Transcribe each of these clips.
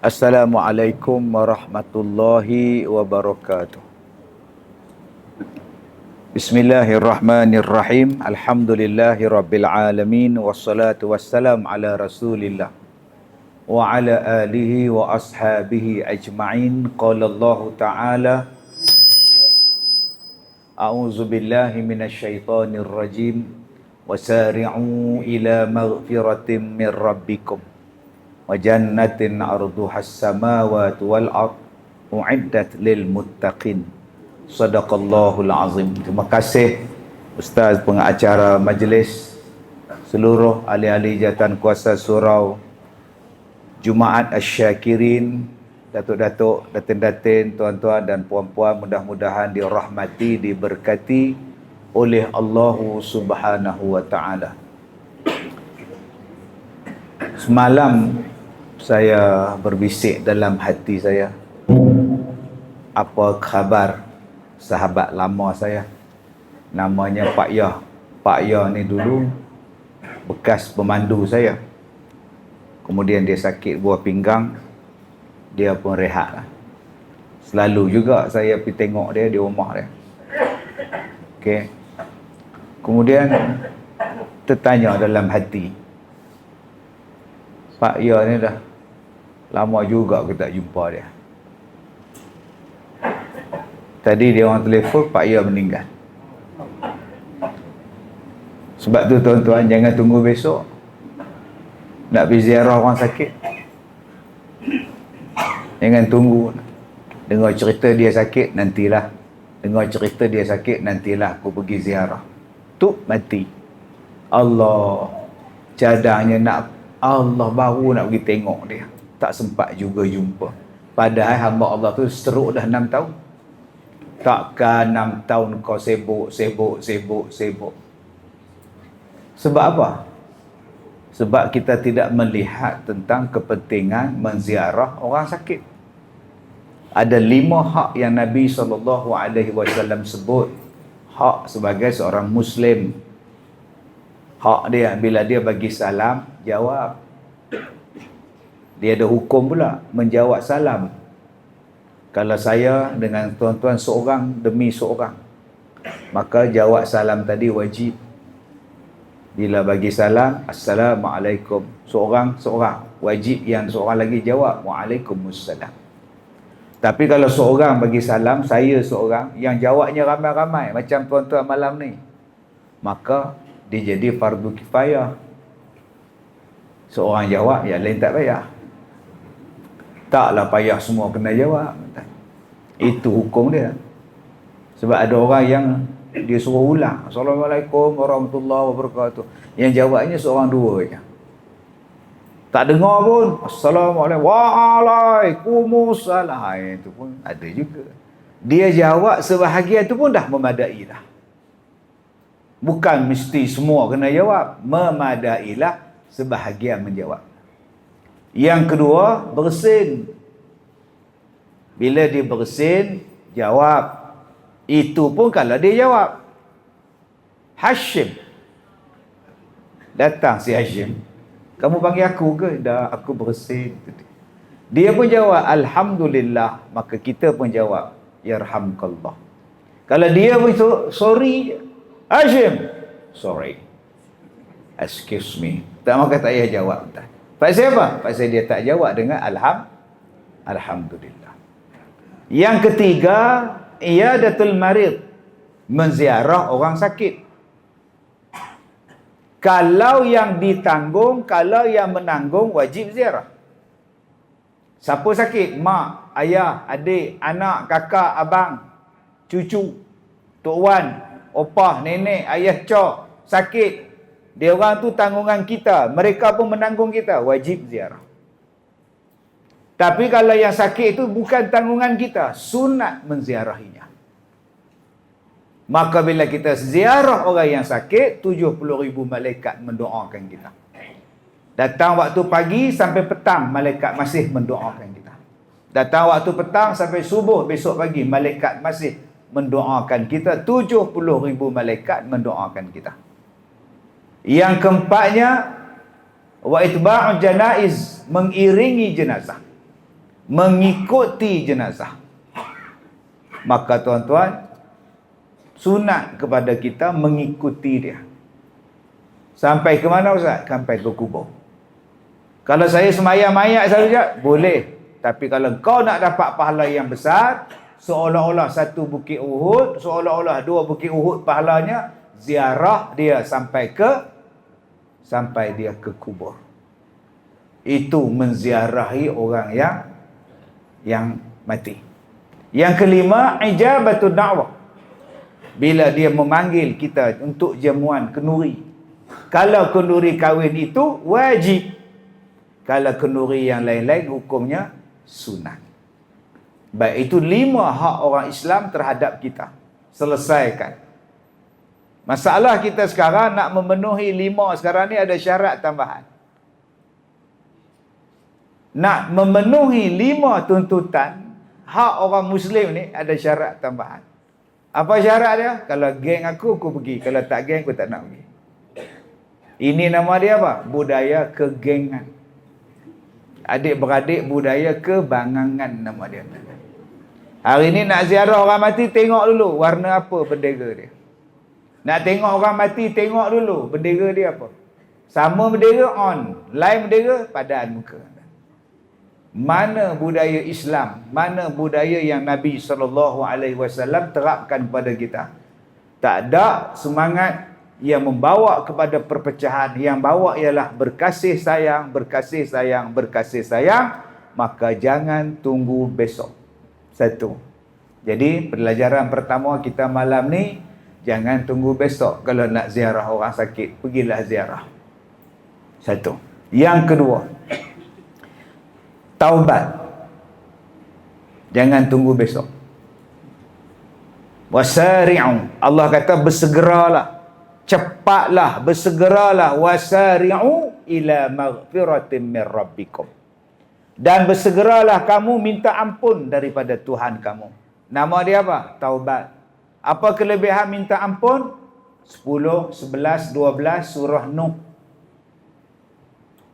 Assalamualaikum warahmatullahi wabarakatuh. Bismillahirrahmanirrahim. Alhamdulillahi rabbil alamin. Wassalatu wassalam ala rasulillah wa ala alihi wa ashabihi ajma'in. Qala Allah ta'ala, a'udzu billahi minasyaitonir rajim. Wasari'u ila maghfiratin min rabbikum wa jannatin arduhas samawati wal ard uiddat lil muttaqin. Sadaqallahul azim. Terima kasih Ustaz pengacara majlis, seluruh ahli-ahli jawatan kuasa surau, Jumaat Asy-Syakirin, datuk-datuk, datin-datin, tuan-tuan dan puan-puan, mudah-mudahan dirahmati, diberkati oleh Allah Subhanahu wa taala. Semalam saya berbisik dalam hati saya, apa khabar sahabat lama saya, namanya Pak Yah. Pak Yah ni dulu bekas pemandu saya. Kemudian dia sakit buah pinggang, dia pun rehat lah. Selalu juga saya pergi tengok dia di rumah dia. Okey. Kemudian tertanya dalam hati, Pak Yah ni dah lama juga kita tak jumpa dia. Tadi dia orang telefon, Pak Yah meninggal. Sebab tu tuan-tuan, jangan tunggu besok nak pergi ziarah orang sakit. Jangan tunggu dengar cerita dia sakit, nantilah. Dengar cerita dia sakit, nantilah aku pergi ziarah. Tu mati. Allah, cadangnya nak Allah baru nak pergi tengok dia, tak sempat juga jumpa. Padahal hamba Allah tu seteruk dah 6 tahun. Takkan 6 tahun kau sibuk. Sebab apa? Sebab kita tidak melihat tentang kepentingan menziarah orang sakit. Ada 5 hak yang Nabi SAW sebut. Hak sebagai seorang Muslim. Hak dia, bila dia bagi salam, jawab. Dia ada hukum pula, menjawab salam. Kalau saya dengan tuan-tuan seorang demi seorang, maka jawab salam tadi wajib. Bila bagi salam, Assalamualaikum, seorang, wajib yang seorang lagi jawab, Waalaikumsalam. Tapi kalau seorang bagi salam, saya seorang, yang jawabnya ramai-ramai, macam tuan-tuan malam ni, maka dia jadi fardu kifayah. Seorang jawab, yang lain tak payah. Taklah payah semua kena jawab. Itu hukum dia. Sebab ada orang yang dia suruh ulang, Assalamualaikum warahmatullahi wabarakatuh, yang jawabnya seorang dua je. Tak dengar pun, Assalamualaikum, Waalaikumsalam. Itu pun ada juga. Dia jawab sebahagian itu pun dah memadai dah. Bukan mesti semua kena jawab, memadailah sebahagian menjawab. Yang kedua, bersin. Bila dia bersin, jawab. Itu pun kalau dia jawab. Hashim. Datang si Hashim. Kamu panggil aku ke? Dah, aku bersin. Dia pun jawab, Alhamdulillah. Maka kita pun jawab, Yarhamkallah. Kalau dia pun sorry, Hashim, sorry, excuse me. Tak makan tak payah jawab. Pasal apa? Pasal dia tak jawab dengan Alhamdulillah. Yang ketiga, iyadatul marid, menziarah orang sakit. Kalau yang ditanggung, kalau yang menanggung, wajib ziarah. Siapa sakit? Mak, ayah, adik, anak, kakak, abang, cucu, tok wan, opah, nenek, ayah, cok, sakit. Dia orang tu tanggungan kita, mereka pun menanggung kita, wajib ziarah. Tapi kalau yang sakit itu bukan tanggungan kita, sunat menziarahinya. Maka bila kita ziarah orang yang sakit, 70,000 malaikat mendoakan kita. Datang waktu pagi sampai petang, malaikat masih mendoakan kita. Datang waktu petang sampai subuh besok pagi, malaikat masih mendoakan kita. 70,000 malaikat mendoakan kita. Yang keempatnya, wa itba'u janaiz, mengiringi jenazah. mengikuti jenazah. Maka tuan-tuan, sunat kepada kita mengikuti dia. Sampai ke mana Ustaz? Sampai ke kubur. Kalau saya semayang mayat saja, boleh. Tapi kalau kau nak dapat pahala yang besar, seolah-olah satu bukit Uhud, seolah-olah 2 bukit Uhud pahalanya, ziarah dia sampai dia ke kubur. Itu menziarahi orang yang mati. Yang kelima, ijabatul da'wah. Bila dia memanggil kita untuk jamuan kenduri. Kalau kenduri kahwin itu wajib. Kalau kenduri yang lain-lain hukumnya sunat. Baik, itu 5 hak orang Islam terhadap kita. Selesaikan. Masalah kita sekarang nak memenuhi 5 sekarang ni ada syarat tambahan. Nak memenuhi 5 tuntutan hak orang Muslim ni ada syarat tambahan. Apa syarat dia? Kalau geng aku pergi. Kalau tak geng, aku tak nak pergi. Ini nama dia apa? Budaya kegengan. Adik-beradik budaya kebangangan nama dia. Hari ni nak ziarah orang mati, tengok dulu warna apa bendera dia. Nak tengok orang mati, tengok dulu bendera dia apa. Sama bendera on, lain bendera padaan muka. Mana budaya Islam, mana budaya yang Nabi SAW terapkan kepada kita. Tak ada semangat yang membawa kepada perpecahan. Yang bawa ialah berkasih sayang, berkasih sayang, berkasih sayang. Maka jangan tunggu besok. Satu. Jadi pelajaran pertama kita malam ni, jangan tunggu besok. Kalau nak ziarah orang sakit, pergilah ziarah. Satu. Yang kedua, taubat. Jangan tunggu besok. Wasari'u. Allah kata bersegeralah. Cepatlah, bersegeralah. Wasari'u ila maghfiratin min rabbikum. Dan bersegeralah kamu minta ampun daripada Tuhan kamu. Nama dia apa? Taubat. Apa kelebihan minta ampun? 10, 11, 12 surah Nuh.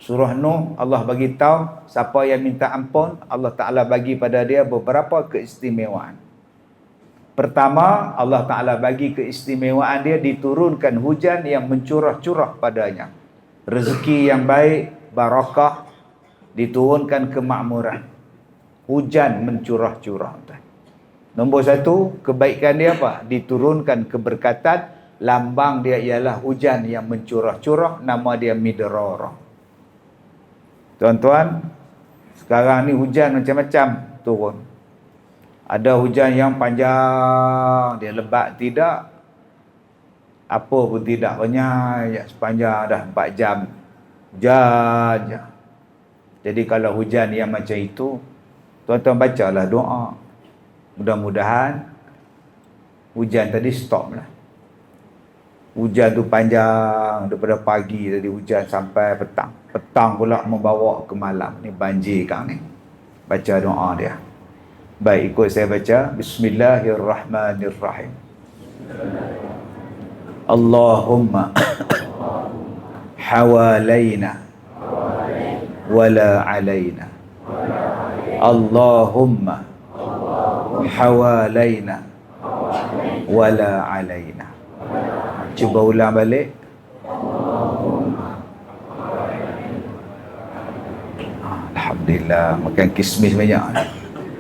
Surah Nuh Allah bagi tahu siapa yang minta ampun, Allah Taala bagi pada dia beberapa keistimewaan. Pertama, Allah Taala bagi keistimewaan dia, diturunkan hujan yang mencurah-curah padanya. Rezeki yang baik, barakah, diturunkan kemakmuran. Hujan mencurah-curah. Nombor 1, kebaikan dia apa? Diturunkan keberkatan. Lambang dia ialah hujan yang mencurah-curah, nama dia midrara. Tuan-tuan, sekarang ni hujan macam-macam turun. Ada hujan yang panjang, dia lebat tidak. Apa pun tidak, banyak sepanjang dah 4 jam. Hujan je. Jadi kalau hujan yang macam itu, tuan-tuan bacalah doa. Mudah-mudahan hujan tadi stop lah. Hujan tu panjang daripada pagi tadi hujan sampai petang. Petang pula membawa ke malam. Ni banjir kang ni. Baca doa dia. Baik, ikut saya baca. Bismillahirrahmanirrahim. Allahumma hawalaina wala alaina. Allahumma hawalaina wala alaina. Cuba ulang balik. Alhamdulillah, makan kismis banyak.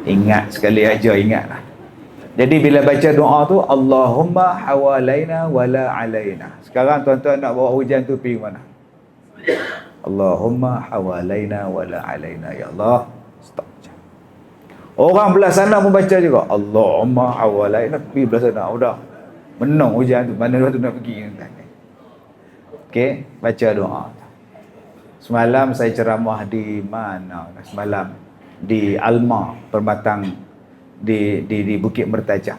Ingat sekali aja, ingatlah. Jadi bila baca doa tu, Allahumma hawalaina wala alaina. Sekarang tuan-tuan nak bawa hujan tu pergi mana? Allahumma hawalaina wala alaina. Ya Allah, stop. Orang belah sana pun baca juga. Allahumma hawalaina, pergi belah sana. Udah. Menang hujan tu. Mana tu nak pergi? Okey, baca doa. Semalam saya ceramah di mana? Semalam di Alma, Permatang di Bukit Mertajam.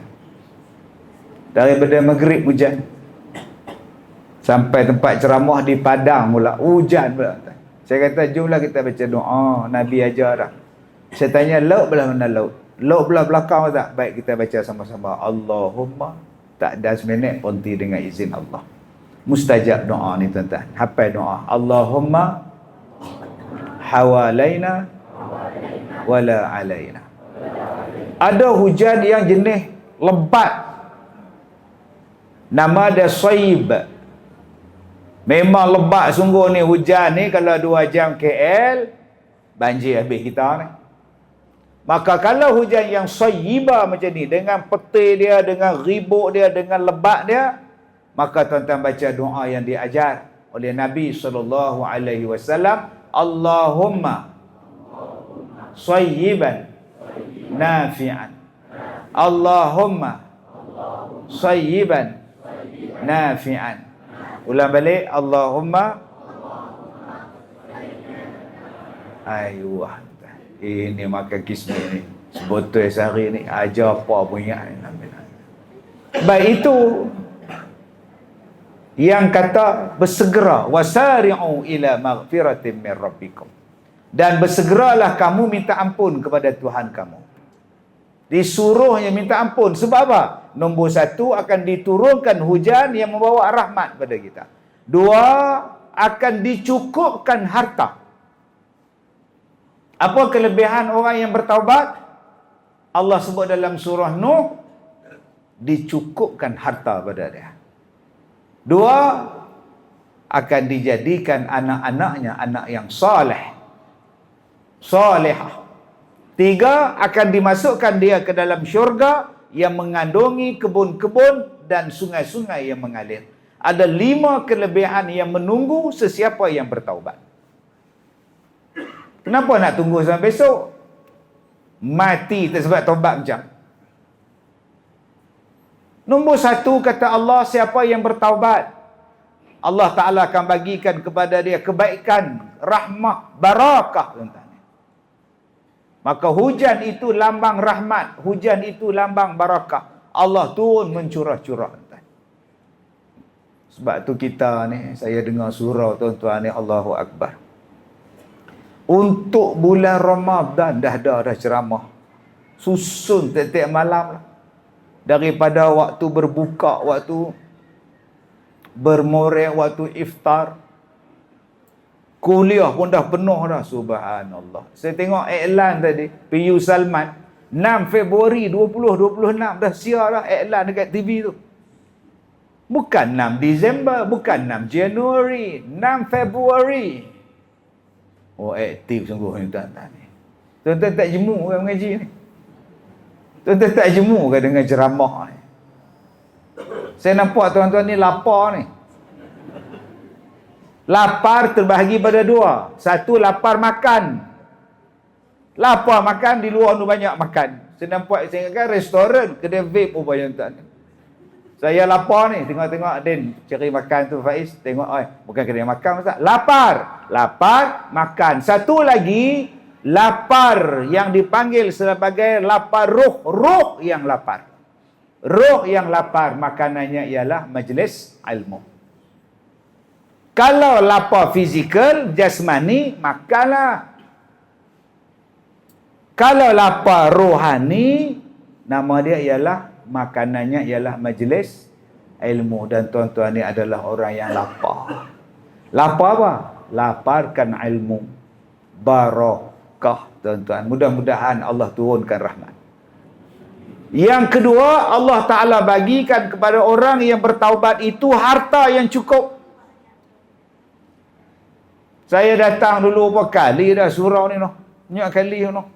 Daripada maghrib hujan sampai tempat ceramah di Padang pula hujan pula. Saya kata jomlah kita baca doa, Nabi ajar dah. Saya tanya laut belah mana laut? Laut belah belakang tak? Baik, kita baca sama-sama. Allahumma, tak ada seminit berhenti dengan izin Allah. Mustajab doa ni tuan-tuan. Hafal doa. Allahumma hawalaina wala alaina. Ada hujan yang jenis lebat, nama dia saib. Memang lebat sungguh ni hujan ni. Kalau 2 jam KL, banjir habis kita ni. Maka kalau hujan yang sayyiba macam ni, dengan petir dia, dengan ribuk dia, dengan lebat dia, maka tuan-tuan baca doa yang diajar oleh Nabi SAW. Allahumma sayyiban nafi'an. Allahumma sayyiban nafi'an. Ulang balik. Allahumma. Ayuh, ini makan kismis ni, sebotol sehari ni, ajar apa pun ingat. Baik, itu yang kata bersegera, wasari'u ila maghfiratin min rabbikum, dan bersegeralah kamu minta ampun kepada Tuhan kamu. Disuruhnya minta ampun. Sebab apa? Nombor 1, akan diturunkan hujan yang membawa rahmat pada kita. 2, akan dicukupkan harta. Apa kelebihan orang yang bertaubat? Allah sebut dalam surah Nuh, dicukupkan harta pada dia. 2, akan dijadikan anak-anaknya anak yang saleh, salihah. 3, akan dimasukkan dia ke dalam syurga yang mengandungi kebun-kebun dan sungai-sungai yang mengalir. Ada 5 kelebihan yang menunggu sesiapa yang bertaubat. Kenapa nak tunggu sampai besok? Mati tak sebab taubat macam. Nombor 1 kata Allah, siapa yang bertaubat, Allah Ta'ala akan bagikan kepada dia kebaikan, rahmah, barakah. Maka hujan itu lambang rahmat, hujan itu lambang barakah. Allah turun mencurah-curah. Sebab tu kita ni, saya dengar surau tuan-tuan ni, Allahu Akbar. Untuk bulan Ramadan dah ceramah. Susun tiap-tiap malam lah. Daripada waktu berbuka, waktu bermoreh, waktu iftar. Kuliah pun dah penuh dah. Subhanallah. Saya tengok iklan tadi, PU Salman, 6 Februari 2026 dah siar dah iklan dekat TV tu. Bukan 6 Disember, bukan 6 Januari, 6 Februari. Oh, aktif sungguh ni tuan-tuan ni. Tuan-tuan tak jemu kan mengaji ni? Tuan-tuan tak jemu kan dengan ceramah ni? Saya nampak tuan-tuan ni lapar ni. Lapar terbahagi pada 2. 1, lapar makan. Lapar makan, di luar tu banyak makan. Saya nampak, saya ingatkan restoran, kedai vape pun banyak tuan. Saya lapar ni, tengok-tengok Din cari makan tu Faiz, tengok bukan kedai makan Ustaz. Lapar, makan. Satu lagi, lapar yang dipanggil sebagai lapar ruh, ruh yang lapar. Ruh yang lapar, makanannya ialah majlis ilmu. Kalau lapar fizikal, jasmani, makanlah. Kalau lapar rohani, nama dia ialah, makanannya ialah majlis ilmu. Dan tuan-tuan ni adalah orang yang lapar. Lapar apa? Laparkan ilmu, barakah tuan-tuan. Mudah-mudahan Allah turunkan rahmat. Yang kedua, Allah Ta'ala bagikan kepada orang yang bertaubat itu harta yang cukup. Saya datang dulu berapa kali dah surau ni noh. Banyak kali noh.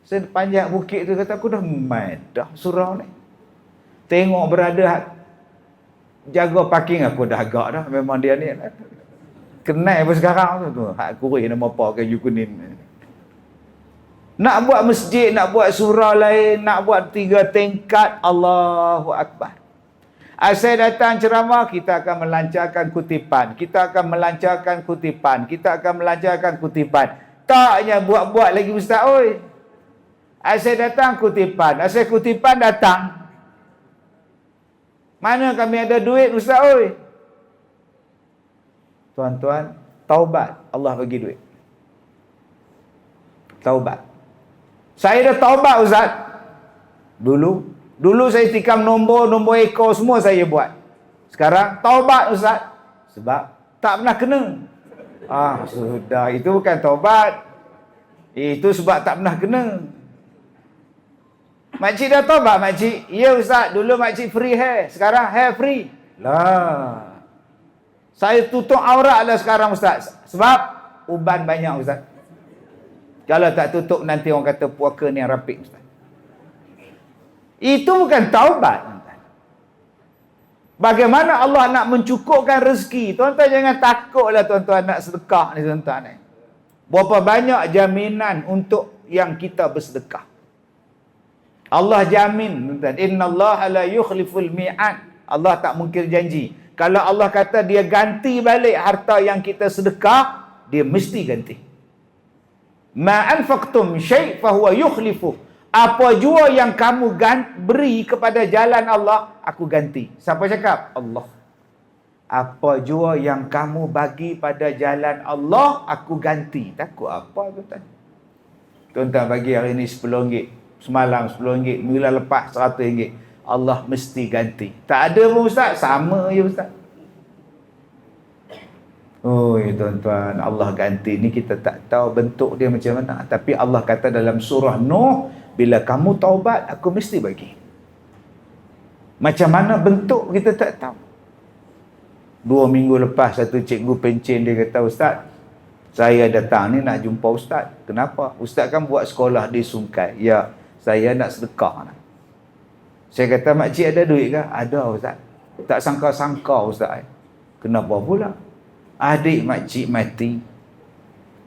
Saya panjat bukit tu, kata aku dah main dah surau ni. Tengok berada jaga parking, aku dah agak dah. Memang dia ni kenal apa sekarang tu. Hak kurih nama apa ke Yukunin. Nak buat masjid, nak buat surau lain, nak buat 3 tingkat, Allahu Akbar. Saya datang ceramah, kita akan melancarkan kutipan. Kita akan melancarkan kutipan. Kita akan melancarkan kutipan. Taknya buat-buat lagi Ustaz, oi. Saya datang kutipan. Saya kutipan datang. Mana kami ada duit Ustaz, oi. Tuan-tuan, taubat, Allah bagi duit. Taubat. Saya dah taubat Ustaz. Dulu saya tikam nombor ekor semua saya buat. Sekarang taubat Ustaz. Sebab tak pernah kena. Sudah, itu bukan taubat. Itu sebab tak pernah kena. Makcik dah taubat makcik? Ya ustaz, dulu makcik free hair, sekarang hair free. Lah. Saya tutup aurat lah sekarang ustaz. Sebab uban banyak ustaz. Kalau tak tutup nanti orang kata puaka ni yang rapik ustaz. Itu bukan taubat. Bagaimana Allah nak mencukupkan rezeki? Tuan-tuan jangan takutlah tuan-tuan nak sedekah ni tuan-tuan ni. Berapa banyak jaminan untuk yang kita bersedekah. Allah jamin tuan-tuan. Innallaha la yukhliful mi'ad. Allah tak mungkir janji. Kalau Allah kata dia ganti balik harta yang kita sedekah, dia mesti ganti. Ma anfaqtum syai' fa huwa yukhlifu. Apa jua yang kamu beri kepada jalan Allah, aku ganti. Siapa cakap? Allah. Apa jua yang kamu bagi pada jalan Allah, aku ganti. Takut apa tuan-tuan? Tuan-tuan bagi hari ini RM10. Semalam RM10. Minggu lepas RM100. Allah mesti ganti. Tak ada pun ustaz, sama je ustaz. Oh tuan-tuan, Allah ganti ni kita tak tahu bentuk dia macam mana. Tapi Allah kata dalam surah Nuh, bila kamu taubat, aku mesti bagi. Macam mana bentuk kita tak tahu. 2 minggu lepas satu cikgu pencen dia kata, ustaz, saya datang ni nak jumpa ustaz. Kenapa? Ustaz kan buat sekolah di Sungai. Ya, saya nak sedekah. Saya kata, makcik ada duit ke? Ada ustaz. Tak sangka-sangka ustaz. Kenapa pula? Adik makcik mati.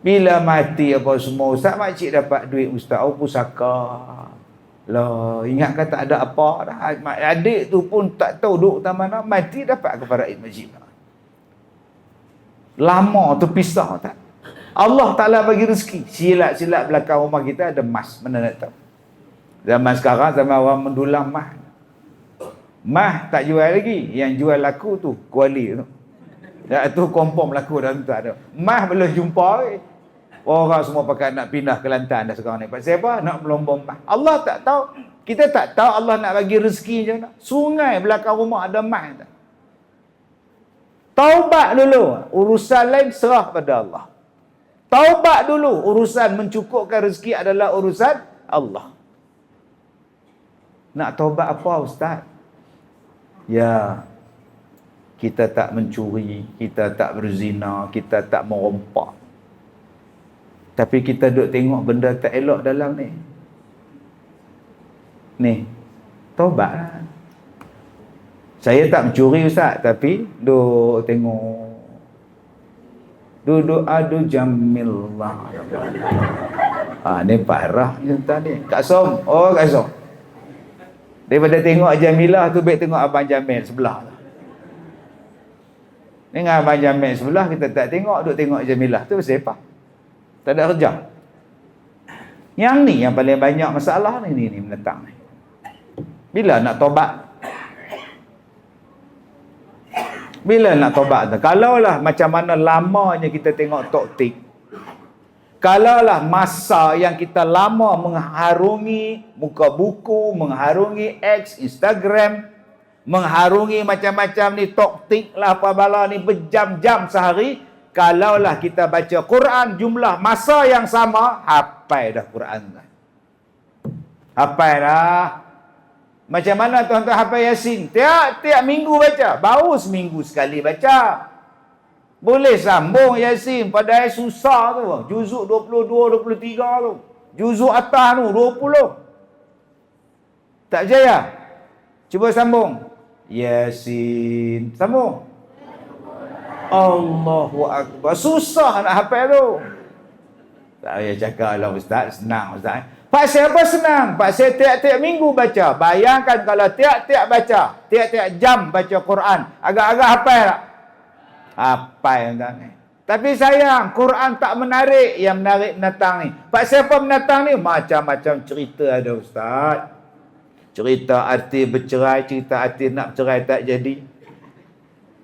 Bila mati apa semua ustaz, makcik dapat duit ustaz. Oh pusaka. Lah, ingatkan tak ada apa dah. Adik tu pun tak tahu duduk tak mana, mati dapat kepada makcik. Lama tu pisah tak? Allah Ta'ala bagi rezeki. Silat-silat belakang rumah kita ada emas. Mana nak tahu? Zaman sekarang, zaman orang mendulang mah. Mah tak jual lagi. Yang jual laku tu, kuali tu. Tu kompom laku dalam tu ada. Mah belum jumpa. Orang semua pakai nak pindah ke Kelantan dah sekarang ni. Pasal apa? Nak melombong mah. Allah tak tahu. Kita tak tahu Allah nak bagi rezeki macam mana. Sungai belakang rumah ada mah. Taubat dulu. Urusan lain serah pada Allah. Taubat dulu. Urusan mencukupkan rezeki adalah urusan Allah. Nak taubat apa ustaz? Ya, kita tak mencuri, kita tak berzina, kita tak merompak. Tapi kita duk tengok benda tak elok dalam ni. Ni, taubat lah. Saya tak mencuri ustaz, tapi duk tengok. Duduk adu jamillah. Ni parah ni tadi. Kak Som, oh Kak Som. Daripada tengok Jamilah tu, baik tengok Abang Jamil sebelah. Dengan Abang Jamil sebelah, kita tak tengok, duk tengok Jamilah tu pasal apa? Tak ada kerja. Yang ni yang paling banyak masalah ni menentang ni. Bila nak tobat? Bila nak tobat? Kalaulah macam mana lamanya kita tengok toktik. Kalaulah masa yang kita lama mengharungi muka buku, mengharungi X, Instagram, mengharungi macam-macam ni toktik lah apa bala ni berjam-jam sehari. Kalaulah kita baca Quran jumlah masa yang sama, hafal dah Quran dah. Hafal dah. Macam mana tuan-tuan hafal Yasin? Tiap minggu baca. Baru seminggu sekali baca. Boleh sambung Yasin. Padahal susah tu. Juzuk 22, 23 tu. Juzuk atas tu 20. Tak berjaya? Cuba sambung. Yasin. Sambung. Allahu Akbar. Susah nak hafal tu. Tak payah cakap lah ustaz. Senang ustaz. Pasal apa senang? Pasal tiap-tiap minggu baca. Bayangkan kalau tiap-tiap baca. Tiap-tiap jam baca Quran. Agak-agak hafal tak? Hafal tuan ni. Tapi sayang, Quran tak menarik. Yang menarik menatang ni. Pasal apa menatang ni? Macam-macam cerita ada ustaz. Cerita arti bercerai, cerita arti nak bercerai tak jadi.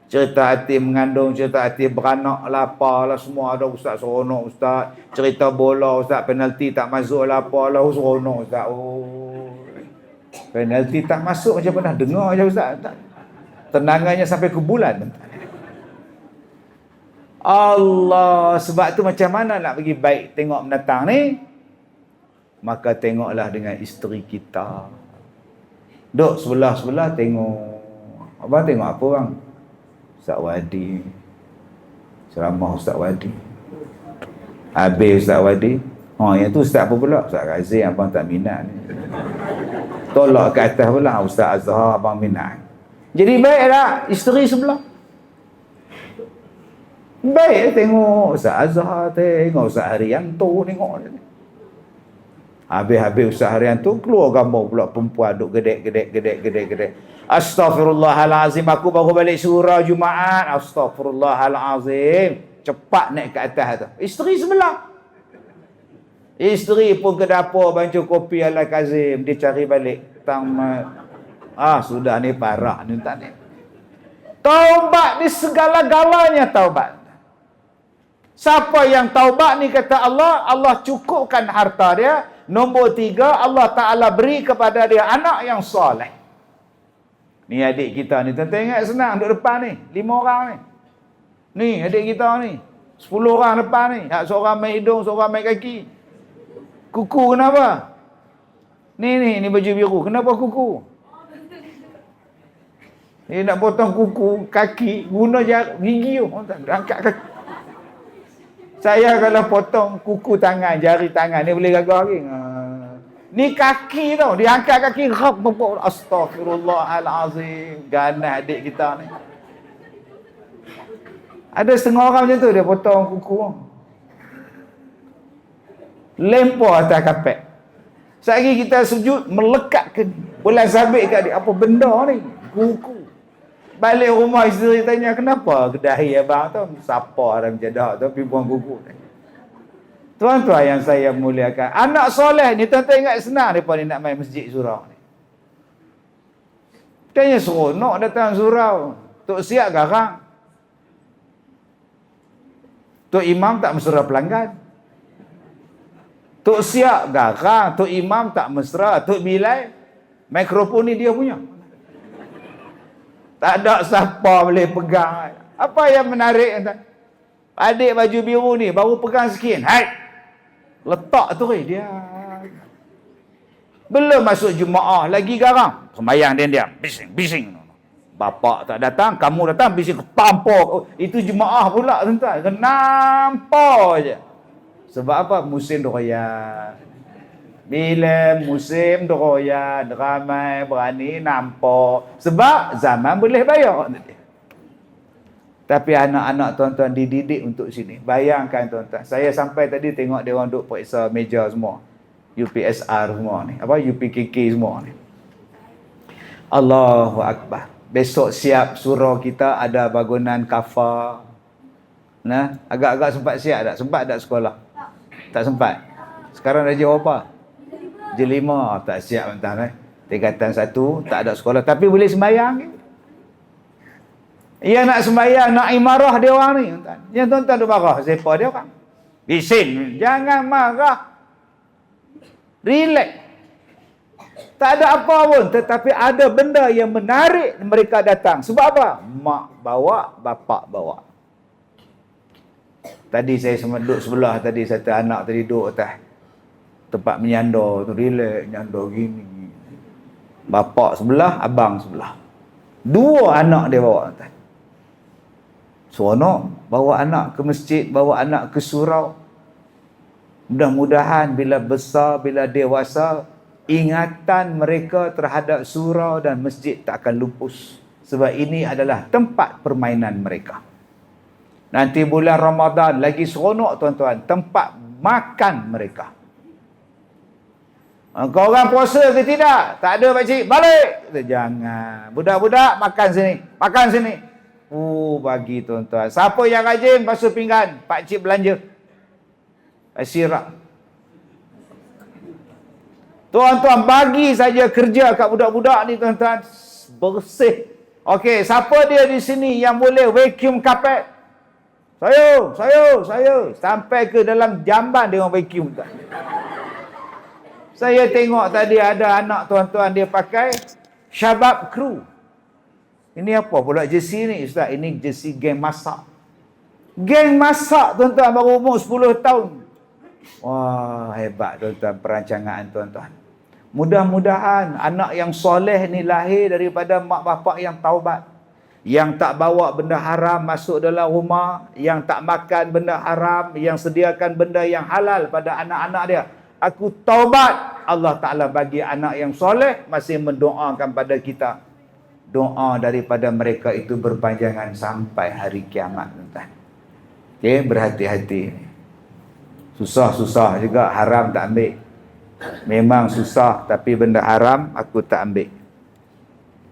Cerita arti mengandung, cerita arti beranak lah, apalah semua ada ustaz, seronok ustaz. Cerita bola ustaz, penalti tak masuk lah, apalah, seronok ustaz. Oh, penalti tak masuk macam pernah dengar je ustaz. Tenangannya sampai ke bulan. Allah, sebab tu macam mana nak bagi baik tengok menatang ni? maka tengoklah dengan isteri kita. Duk sebelah-sebelah tengok. Abang tengok apa bang? Ustaz Wadi. Ceramah Ustaz Wadi. Habis Ustaz Wadi. Yang tu Ustaz apa pula? Ustaz Razif abang tak minat ni. Tolak ke atas pula Ustaz Azhar abang minat. Jadi baik tak isteri sebelah? Baik tengok Ustaz Azhar, tengok Ustaz Haryanto, tengok ni. Habis Ustaz Haryanto keluar gambar pula perempuan duk gedek. Astaghfirullahalazim, aku baru balik surau Jumaat. Astaghfirullahalazim. Cepat naik ke atas tu. Isteri sebelah. Isteri pun ke dapur bancuh kopi ala Kazim, dia cari balik. Sudah ni parah ni tak ni. Taubat ni segala-galanya taubat. Siapa yang taubat ni kata Allah, Allah cukupkan harta dia. Nombor 3, Allah Ta'ala beri kepada dia anak yang soleh. Ni adik kita ni, tuan-tuan ingat senang duduk depan ni, 5 orang ni. Ni adik kita ni, 10 orang depan ni. Seorang main hidung, seorang main kaki. Kuku kenapa? Ni baju biru, kenapa kuku? Ni nak potong kuku, kaki, guna gigi tu. Angkat kaki. Saya kalau potong kuku tangan, jari tangan, ni boleh gagah lagi. Ni kaki tau, dia angkat kaki, astagfirullahalazim. Ganas adik kita ni. Ada setengah orang macam tu, dia potong kuku. Lempar atas kapet. Sehari kita sujud, melekat ke bola sabit kat dia. Apa benda ni? Kuku. Balik rumah isteri tanya, kenapa kedahi abang tu? Siapa orang jadah tu pergi buang kuku. Tuan-tuan yang saya muliakan, anak soleh ni tuan-tuan ingat senang mereka ni nak main masjid surau ni. Tanya seronok datang surau. Tok siap garang. Tok imam tak mesra pelanggan. Tok siap garang, tok imam tak mesra, tok bilai mikrofon ni dia punya. Tak ada siapa boleh pegang. Apa yang menarik? Adik baju biru ni baru pegang sikit. Hai. Letak tu dia. Belum masuk Jumaat lagi garang. Sembayang dia. Bising. Bapak tak datang, kamu datang bising tampuk. Itu Jumaat pula tuan-tuan. Nampak je. Sebab apa? Musim doyan. Bila musim doyan, ramai berani nampak. Sebab zaman boleh bayar. Tapi anak-anak tuan-tuan dididik untuk sini. Bayangkan tuan-tuan. Saya sampai tadi tengok dia orang duk periksa meja semua. UPSR semua ni. UPKK semua ni. Allahu Akbar. Besok siap surau kita ada bangunan kafa. Nah, agak-agak sempat siap tak? Sempat tak sekolah? Tak sempat. Sekarang dah jawab apa? J5 tak siap mentang tingkatan 1 tak ada sekolah tapi boleh sembahyang. Ia nak sembahyang, nak imarah dia orang ni. Yang tuan-tuan duk marah, siapa dia orang? Bising, jangan marah. Relax. Tak ada apa pun, tetapi ada benda yang menarik mereka datang. Sebab apa? Mak bawa, bapak bawa. Tadi saya duduk sebelah tadi, satu anak tadi duduk atas tempat menyandar tu, relax, nyandar gini. Bapak sebelah, abang sebelah. 2 anak dia bawa atas. Seronok bawa anak ke masjid, bawa anak ke surau. Mudah-mudahan bila besar, bila dewasa, ingatan mereka terhadap surau dan masjid tak akan lupus. Sebab ini adalah tempat permainan mereka. Nanti bulan Ramadan lagi seronok tuan-tuan, tempat makan mereka. Kau orang puasa ke tidak? Tak ada pakcik, balik. Jangan. Budak-budak makan sini. Makan sini. Bagi tuan-tuan. Siapa yang rajin basuh pinggan? Pakcik belanja. Sirap. Tuan-tuan bagi saja kerja kat budak-budak ni tuan-tuan. Bersih. Okey, siapa dia di sini yang boleh vacuum carpet? Saya. Sampai ke dalam jamban dia orang vacuum tuan. Saya tengok tadi ada anak tuan-tuan dia pakai Shabab Crew. Ini apa pula jersey ni Ustaz? Ini jersey geng masak. Geng masak tuan-tuan baru umur 10 tahun. Wah, hebat tuan-tuan perancangan tuan-tuan. Mudah-mudahan anak yang soleh ni lahir daripada mak bapak yang taubat. Yang tak bawa benda haram masuk dalam rumah, yang tak makan benda haram, yang sediakan benda yang halal pada anak-anak dia. Aku taubat. Allah Ta'ala bagi anak yang soleh, masih mendoakan pada kita. Doa daripada mereka itu berpanjangan sampai hari kiamat. Okay, berhati-hati. Susah-susah juga, haram tak ambil. Memang susah, tapi benda haram aku tak ambil.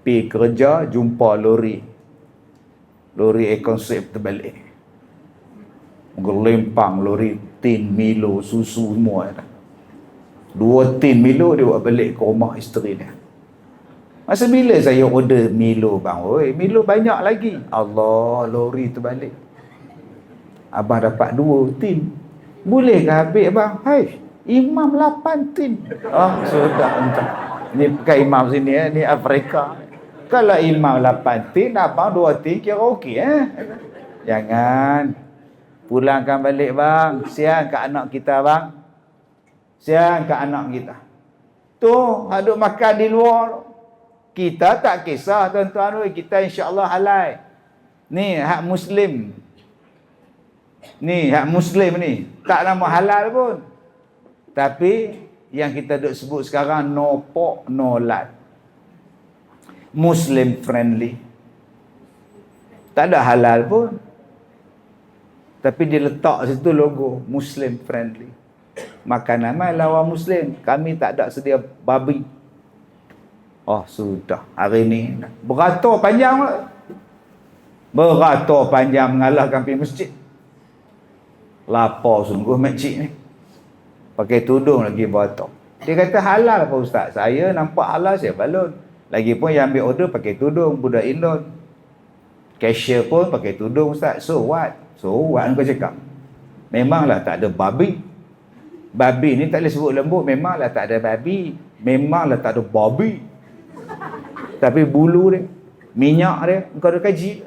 Pergi kerja, jumpa lori e-konsep terbalik. Gelempang lori tin Milo, susu semua. 2 tin Milo dia buat balik ke rumah isteri dia. Masa bila saya order Milo bang? Oi, Milo banyak lagi. Allah, lori terbalik. Abang dapat 2 tin. Bolehkah ambil bang? Hai, imam 8 tin. Sudah entah. Ni bukan imam sini ni Afrika. Kalau imam 8 tin, abang 2 tin kira okey Jangan. Pulangkan balik bang. Siang kat anak kita bang. Siang kat anak kita. Tu, hadut makan di luar. Kita tak kisah tuan-tuan. Kita insya-Allah halal. Ni hak Muslim. Ni hak Muslim ni. Tak nama halal pun. Tapi yang kita duk sebut sekarang no pork, no lard. Muslim friendly. Tak ada halal pun. Tapi dia letak situ logo Muslim friendly. Makanan lawan Muslim. Kami tak ada sedia babi. Oh sudah. Hari ni beratur panjang. Beratur panjang mengalahkan pergi masjid. Lapar sungguh makcik ni. Pakai tudung lagi beratur. Dia kata halal apa ustaz? Saya nampak halal saya balon. Lagipun yang ambil order pakai tudung, budak Indon. Cashier pun pakai tudung ustaz. So what? So what kau cakap? Memanglah tak ada babi. Babi ni tak boleh sebut lembut. Memanglah tak ada babi. Memanglah tak ada babi. Tapi bulu dia, minyak dia, engkau ada kaji.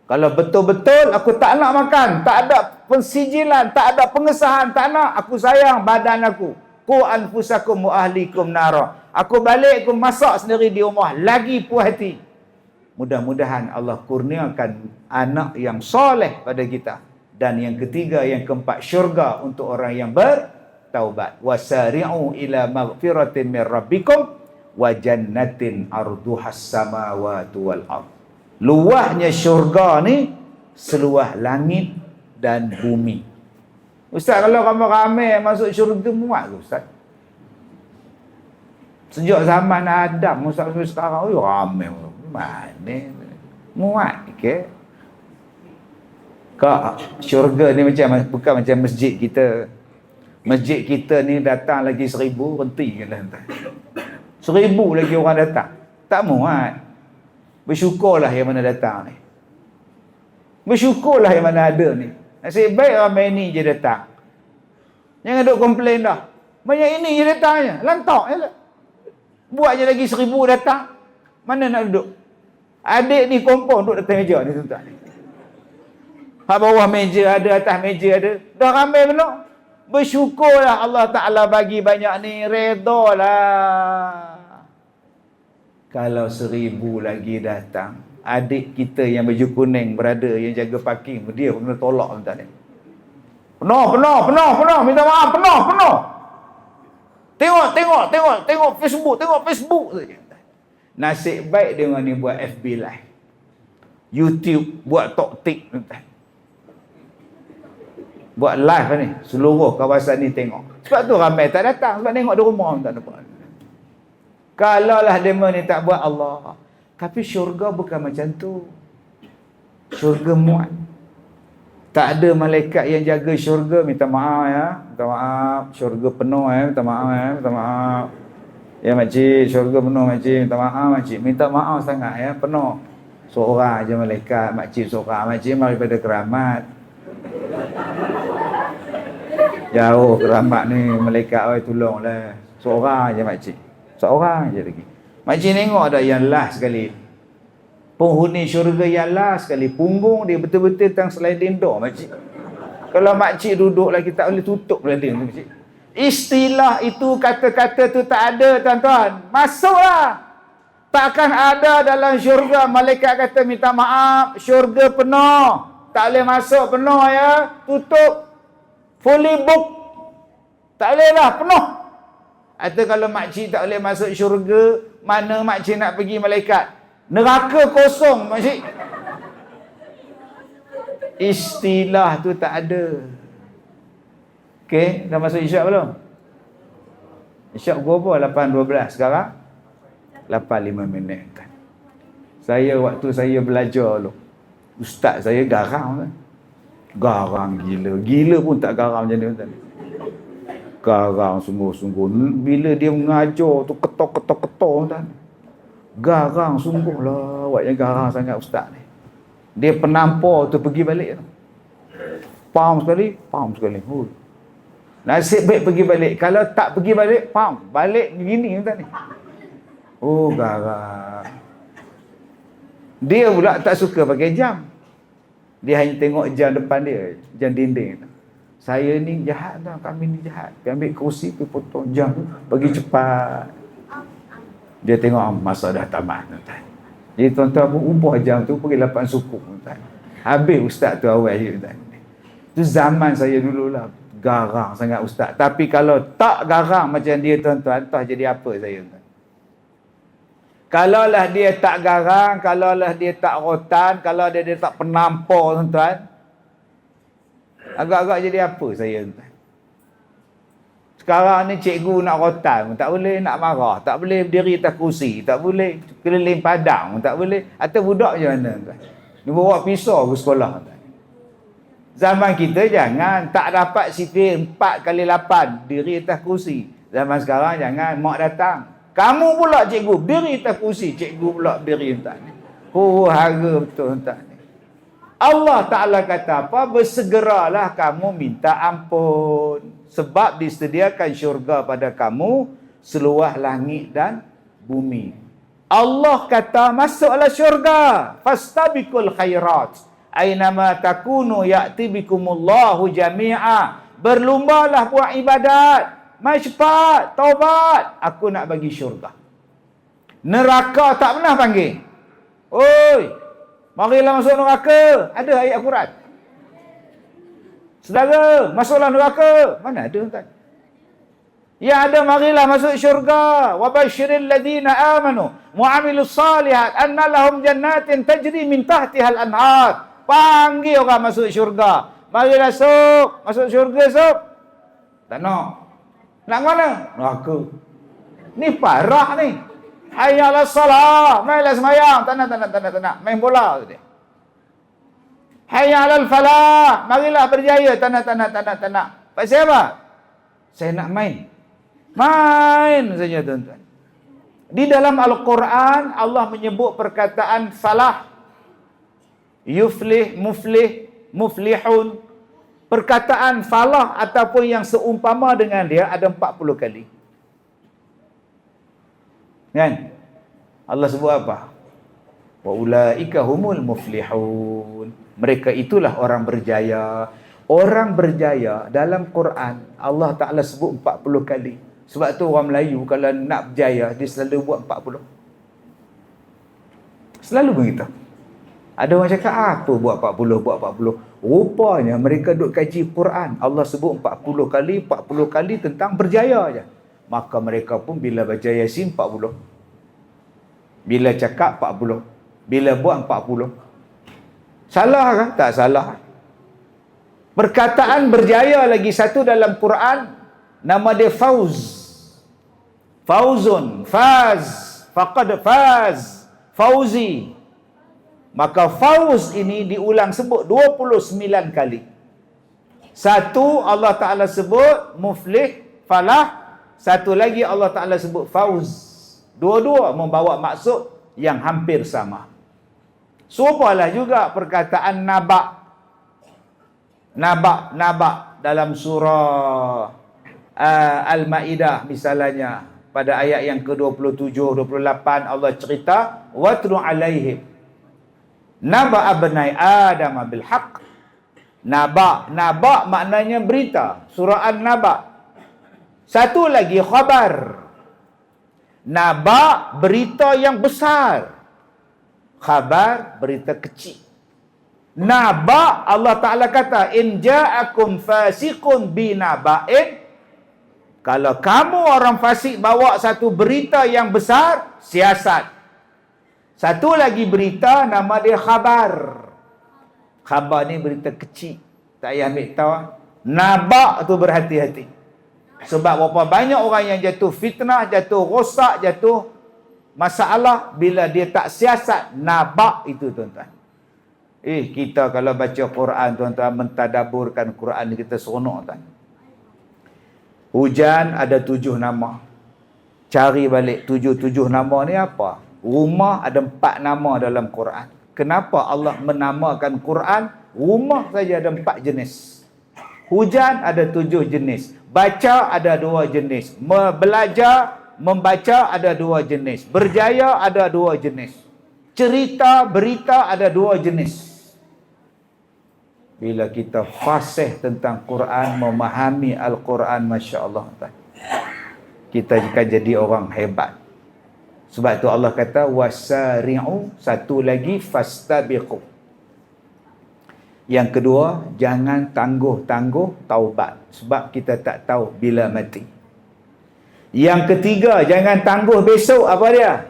Kalau betul-betul aku tak nak makan, tak ada pensijilan, tak ada pengesahan, tak nak, aku sayang badan aku. Qu anfusakum wa ahlikum nara. Aku balik, aku masak sendiri di rumah, lagi puas hati. Mudah-mudahan Allah kurniakan anak yang soleh pada kita. Dan yang ketiga, yang keempat, syurga untuk orang yang bertaubat. Wasari'u ila maghfiratin min rabbikum wa jannatin arduhas samawati wal ard. Luahnya syurga ni seluah langit dan bumi. Ustaz, kalau ramai-ramai masuk syurga muat ke ustaz? Sejak zaman Adam sampai sekarang ramai. Mana muat ke? Kak, syurga ni bukan macam masjid kita. Masjid kita ni datang lagi 1000 renti kan dah. 1000 lagi orang datang. Tak muat. Bersyukurlah yang mana datang ni. Bersyukurlah yang mana ada ni. Nasib baik ramai ni je datang. Jangan duk komplain dah. Banyak ini je datangnya. Lantak je lah. Buat je lagi 1000 datang. Mana nak duduk? Adik ni kompon duduk atas meja ni tuan-tuan. Hak bawah meja ada, atas meja ada. Dah ramai benar. Bersyukurlah Allah Ta'ala bagi banyak ni. Redalah. Kalau 1000 lagi datang, adik kita yang baju kuning berada, yang jaga parking, dia pun kena tolak tuan ni. Penuh. Minta maaf, penuh. Tengok Facebook saja. Nasib baik dia ni buat FB live. YouTube buat toktik tuan. Buat live ni, seluruh kawasan ni tengok. Sebab tu ramai tak datang, sebab tengok di rumah tak dapat. Kalaulah demo ni tak buat Allah. Tapi syurga bukan macam tu. Syurga muat. Tak ada malaikat yang jaga syurga minta maaf ya. Minta maaf, syurga penuh ya. Minta maaf. Ya makcik, syurga penuh makcik. Minta maaf makcik. Minta maaf sangat ya, penuh. Seorang aja malaikat, makcik seorang. Makcik daripada keramat. Jauh keramat ni, malaikat oi tolonglah. Seorang aja makcik. Seorang je lagi. Makcik tengok ada yang last sekali. Penghuni syurga yang last sekali. Punggung dia betul-betul tang sliding door makcik. Kalau makcik duduk lagi tak boleh tutup benda tu makcik. Istilah itu, kata-kata tu tak ada tuan-tuan. Masuklah. Takkan ada dalam syurga malaikat kata minta maaf, syurga penuh. Tak boleh masuk, penuh ya. Tutup. Fully book. Tak boleh lah, penuh. Atau kalau makcik tak boleh masuk syurga, mana makcik nak pergi malaikat? Neraka kosong makcik. Istilah tu tak ada. Okey, dah masuk isyak belum? Isyak berapa? 8.12 sekarang? 8.5 minit kan. Waktu saya belajar dulu, ustaz saya garang kan. Garang gila. Gila pun tak garang macam ni kan. Garang sungguh-sungguh. Bila dia mengajar tu ketok kan. Garang sungguh lah. Awaknya garang sangat ustaz ni. Dia penampar tu pergi balik tu. Pam sekali. Nasib baik pergi balik. Kalau tak pergi balik, balik begini ustaz ni. Oh, garang. Dia pula tak suka pakai jam. Dia hanya tengok jam depan dia, jam dinding. Saya ni jahat tau, kami ni jahat. Dia ambil kerusi, pergi potong jam, bagi cepat. Dia tengok masa dah tamat tuan-tuan. Jadi tuan-tuan pun ubah jam tu pergi 8 suku tuan-tuan. Habis ustaz tu awal je tuan. Itu zaman saya dululah. Garang sangat ustaz. Tapi kalau tak garang macam dia tuan-tuan, entah jadi apa saya tuan. Kalaulah dia tak garang, kalaulah dia tak rotan, kalau dia tak penampar tuan-tuan, agak-agak jadi apa saya tuan. Sekarang ni cikgu nak rotan, tak boleh nak marah, tak boleh berdiri atas kursi, tak boleh keliling padang, tak boleh. Atau budak macam mana tuan? Dia bawa pisau ke sekolah tuan. Zaman kita jangan, tak dapat sifir 4x8, diri atas kursi. Zaman sekarang jangan, mak datang. Kamu pula cikgu, berdiri atas kursi, cikgu pula berdiri tuan. Harga betul tuan. Allah Ta'ala kata apa? Bersegeralah kamu minta ampun. Sebab disediakan syurga pada kamu seluas langit dan bumi. Allah kata masuklah syurga. Fastabiqul khairat. Aynama takunu ya'ti bikumullahu jami'a. Berlumbalah buat ibadat. Mai cepat, taubat. Aku nak bagi syurga. Neraka tak pernah panggil. Oi, marilah masuk neraka. Ada ayat Al-Quran. Saudara, masuklah neraka. Mana ada tuan? Ya ada, marilah masuk syurga. Wa basyiril ladina amanu wa amilus salihat anna lahum jannatin tajri min tahtihal anhar. Panggil orang masuk syurga. Marilah masuk syurga sok. Tak nak. Nak mana? Neraka. Ni parah ni. Hayya 'alas salah. Mailah semayang. Tak nak. Main bola tu dia. Hayya 'alal falah. Marilah berjaya. Tak nak. Pasal apa? Saya nak main. Main saja tuan-tuan. Di dalam Al-Quran Allah menyebut perkataan falah. Yuflih, muflih, muflihun. Perkataan falah ataupun yang seumpama dengan dia ada 40 kali. Kan? Allah sebut apa? Wa ulaika humul muflihun. Mereka itulah orang berjaya. Orang berjaya dalam Quran Allah Ta'ala sebut 40 kali. Sebab tu orang Melayu kalau nak berjaya dia selalu buat 40. Selalu begitu. Ada orang cakap apa buat 40. Rupanya mereka duk kaji Quran. Allah sebut 40 kali tentang berjaya aja. Maka mereka pun bila baca Yasin 40. Bila cakap 40. Bila buat 40. Salah kan? Tak salah. Perkataan berjaya lagi satu dalam Quran. Nama dia Fauz. Fauzun. Faz. Faqad faz. Fauzi. Maka Fauz ini diulang sebut 29 kali. Satu Allah Ta'ala sebut muflih, falah. Satu lagi Allah Ta'ala sebut Fauz. Dua-dua membawa maksud yang hampir sama. Serupalah juga perkataan nabak. Nabak dalam surah Al-Ma'idah misalnya. Pada ayat yang ke-27, 28 Allah cerita watlu alaihim Naba abnai Adam bil haqq Naba maknanya berita, surah An-Naba. Satu lagi khabar. Naba berita yang besar, khabar berita kecil. Naba, Allah Ta'ala kata, in ja'akum fasiqun binaba'in, kalau kamu orang fasik bawa satu berita yang besar, siasat. Satu lagi berita, nama dia khabar. Khabar ni berita kecil, tak payah ambil tahu. Naba tu berhati-hati. Sebab berapa banyak orang yang jatuh fitnah, jatuh rosak, jatuh masalah bila dia tak siasat naba itu, tuan-tuan. Kita kalau baca Quran, tuan-tuan, mentadaburkan Quran, kita seronok, tuan. Hujan ada 7 nama. Cari balik 7 nama ni apa? Rumah ada 4 nama dalam Quran. Kenapa Allah menamakan Quran rumah saja ada 4 jenis? Hujan ada 7 jenis. Baca ada 2 jenis. Belajar, membaca ada 2 jenis. Berjaya ada 2 jenis. Cerita, berita ada 2 jenis. Bila kita fasih tentang Quran, memahami Al-Quran, Masya Allah, kita akan jadi orang hebat. Sebab tu Allah kata wasari'u, satu lagi fastabiqu. Yang kedua, jangan tangguh-tangguh taubat, sebab kita tak tahu bila mati. Yang ketiga, jangan tangguh besok, apa dia?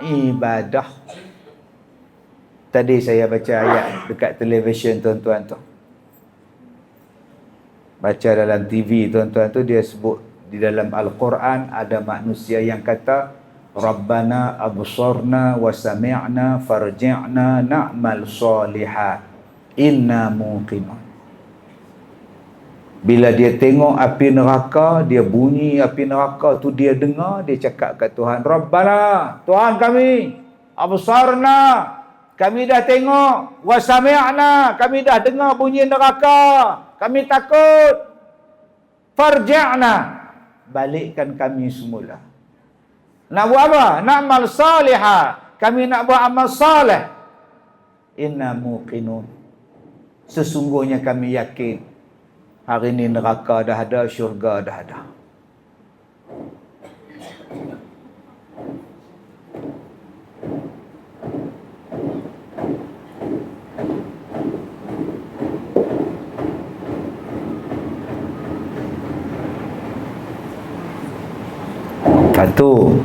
Ibadah. Tadi saya baca ayat dekat televisyen, tuan-tuan tu. Baca dalam TV, tuan-tuan tu, dia sebut di dalam Al-Quran ada manusia yang kata Rabbana absarna wa sami'na farji'na na'mal salihat inna muqinun. Bila dia tengok api neraka, dia bunyi api neraka tu, dia dengar, dia cakap kat Tuhan, Rabbana, Tuhan kami, absarna, kami dah tengok, wa sami'na, kami dah dengar bunyi neraka, kami takut, farji'na, balikkan kami semula. Nak buat apa? Nak amal salihah. Kami nak buat amal salih. Inna muqinun. Sesungguhnya kami yakin hari ini neraka dah ada, syurga dah ada. Satu,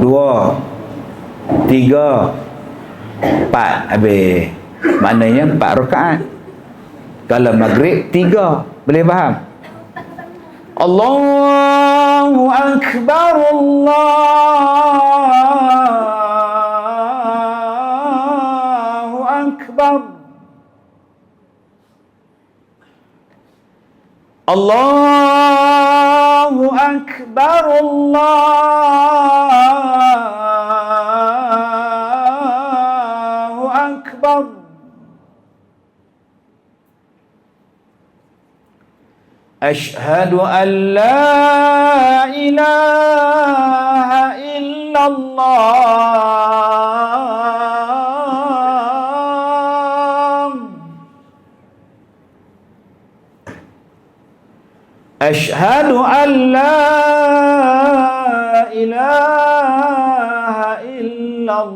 2, 3, 4 habis. Maknanya 4 rakaat. Kalau maghrib 3, boleh faham? Allahu akbar, Allahu akbar, Allahu akbar, Allahu akbar. Ashhadu an la ilaha illallah. Ashhadu an la ilaha illallah.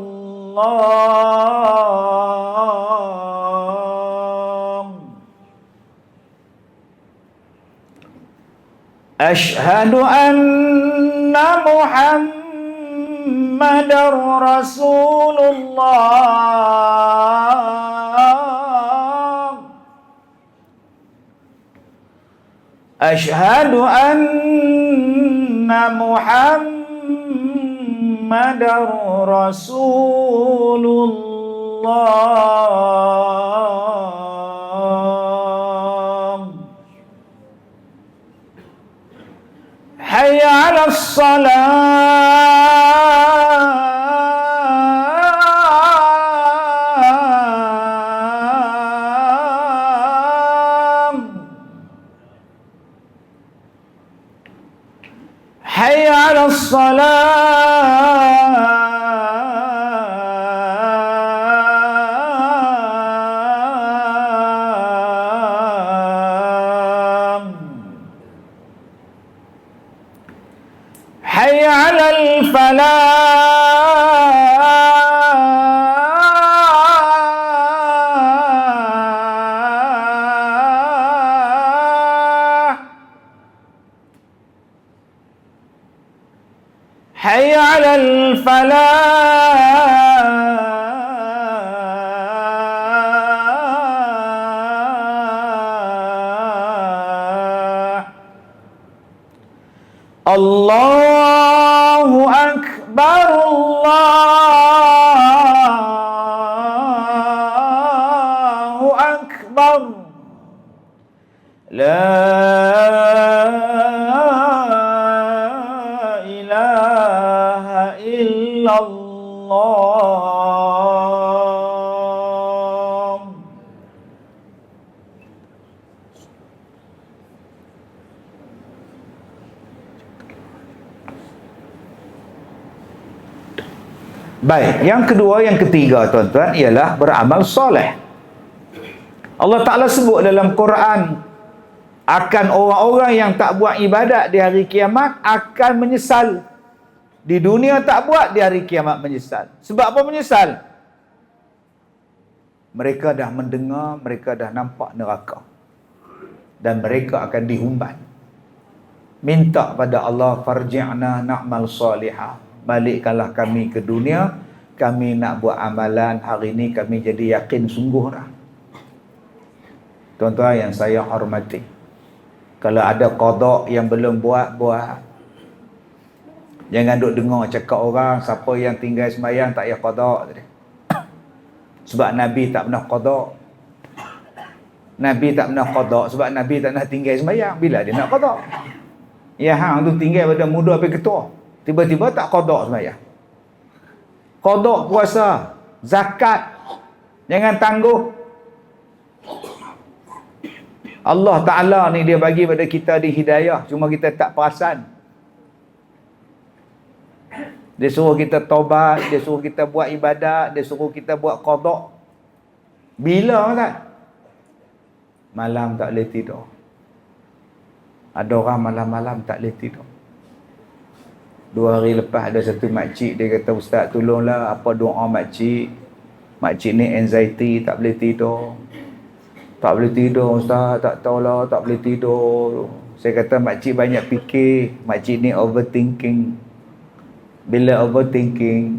Ashhadu anna Muhammadar Rasulullah. Ashhadu anna Muhammadar Rasulullah. Hayya 'alas salam. Hayya 'alas salam. حي على الفلاح الله أكبر الله أكبر لا إله إلا الله. Baik, yang kedua, yang ketiga tuan-tuan ialah beramal soleh. Allah Ta'ala sebut dalam Quran akan orang-orang yang tak buat ibadat di hari kiamat akan menyesal. Di dunia tak buat, di hari kiamat menyesal. Sebab apa menyesal? Mereka dah mendengar, mereka dah nampak neraka. Dan mereka akan dihumban. Minta pada Allah, farji'na na'mal salihah. Balikkanlah kami ke dunia, kami nak buat amalan, hari ini kami jadi yakin sungguh dah. Tuan-tuan yang saya hormati, kalau ada qada yang belum buat. Jangan duk dengar cakap orang, siapa yang tinggal sembahyang tak payah qada. Sebab Nabi tak pernah qada. Nabi tak pernah qada sebab Nabi tak nak tinggal sembahyang. Bila dia nak qada? Ya, hang tu tinggal pada muda sampai ketua. Tiba-tiba tak qada sembahyang. Qada puasa, zakat, jangan tangguh. Allah Ta'ala ni dia bagi pada kita di hidayah, cuma kita tak perasan. Dia suruh kita taubat, dia suruh kita buat ibadat, dia suruh kita buat qada. Bila tak? Malam tak boleh tidur. Ada orang malam-malam tak boleh tidur. 2 hari lepas ada satu makcik, dia kata, "Ustaz tolonglah, apa doa makcik? Makcik ni anxiety, tak boleh tidur. Tak boleh tidur Ustaz, tak tahulah, tak boleh tidur." Saya kata, makcik banyak fikir, makcik ni overthinking. Bila overthinking,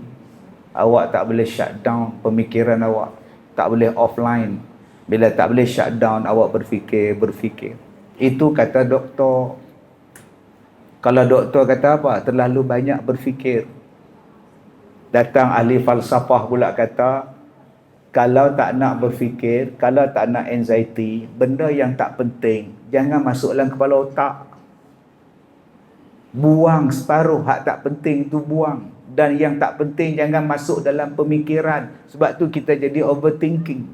awak tak boleh shut down pemikiran awak, tak boleh offline. Bila tak boleh shut down, awak berfikir. Itu kata doktor. Kalau doktor kata apa? Terlalu banyak berfikir. Datang ahli falsafah pula kata, kalau tak nak berfikir, kalau tak nak anxiety, benda yang tak penting jangan masuk dalam kepala otak. Buang separuh hak tak penting tu, buang. Dan yang tak penting jangan masuk dalam pemikiran. Sebab tu kita jadi overthinking.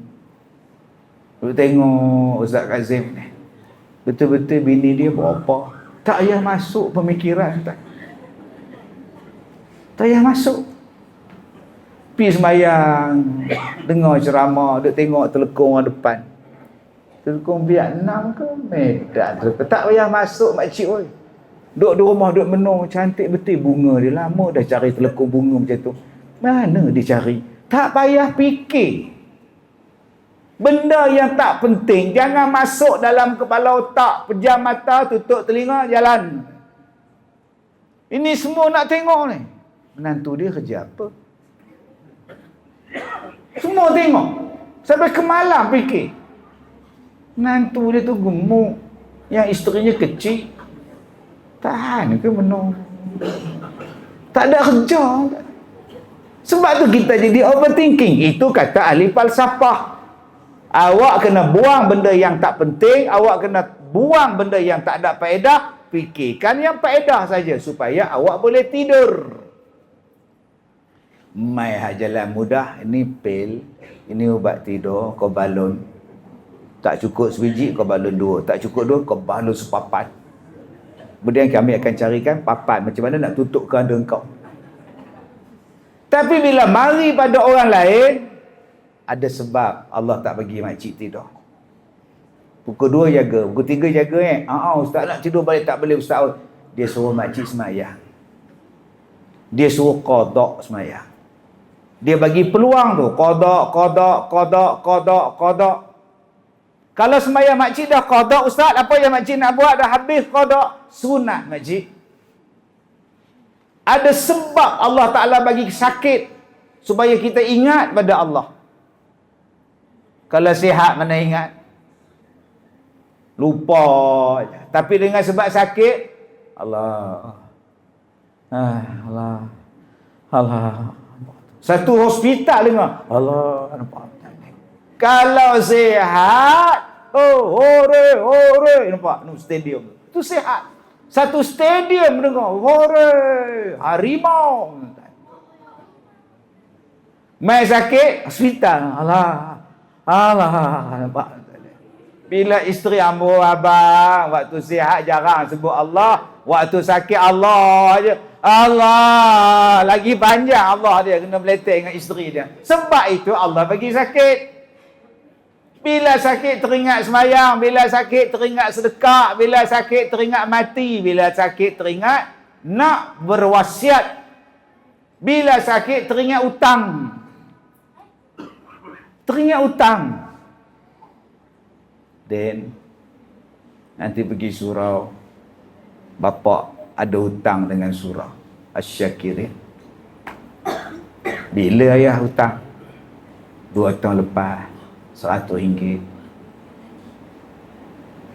Lu tengok Ustaz Kazim ni, betul-betul bini dia berapa, tak payah masuk pemikiran, tak payah masuk. Pergi sembahyang, dengar ceramah, duk tengok telekong depan. Telekong Vietnam ke Medan, tak payah masuk makcik oi. Duk di rumah, duk menung, cantik betul bunga dia. Lama dah cari telekong bunga macam tu. Mana dia cari? Tak payah fikir. Benda yang tak penting jangan masuk dalam kepala otak. Pejam mata, tutup telinga, jalan. Ini semua nak tengok ni. Menantu dia kerja apa? Semua tengok. Sampai ke malam fikir. Menantu dia tu gemuk, yang isterinya kecil. Tahan ke menung? Tak ada kerja. Sebab tu kita jadi overthinking. Itu kata ahli falsafah. Awak kena buang benda yang tak penting, awak kena buang benda yang tak ada faedah, fikirkan yang faedah saja supaya awak boleh tidur. Mai hak jalan mudah, ini pil, ini ubat tidur, kau balon. Tak cukup sebiji, kau balon 2. Tak cukup 2, kau balon sepapan. Kemudian kami akan carikan papan macam mana nak tutup kanda kau. Tapi bila mari pada orang lain, ada sebab Allah tak bagi makcik tidur. Pukul 2 jaga, pukul 3 jaga ustaz nak tidur balik, tak boleh ustaz. Dia suruh makcik semayang. Dia suruh qada sembahyang. Dia bagi peluang tu, qada. Kalau sembahyang makcik dah qada, ustaz, apa yang makcik nak buat dah habis qada, sunat makcik. Ada sebab Allah Ta'ala bagi sakit supaya kita ingat pada Allah. Kalau sihat mana ingat? Lupa je. Tapi dengan sebab sakit, Allah. Satu hospital dengar, Allah. Nampak? Kalau sihat, hore, nampak? No, stadium. Itu sihat. Satu stadium dengar, hore, harimau. Mai sakit, hospital. Allah. Nampak? Bila isteri ambo abang, waktu sihat jarang sebut Allah, waktu sakit Allah aje. Allah, lagi panjang Allah dia kena meletek dengan isteri dia. Sebab itu Allah bagi sakit. Bila sakit teringat sembahyang, bila sakit teringat sedekah, bila sakit teringat mati, bila sakit teringat nak berwasiat, bila sakit teringat utang. Teringat utang. Dan nanti pergi surau, bapak ada hutang dengan surau Asy-Syakirin. Bila ayah hutang? 2 tahun lepas, RM100.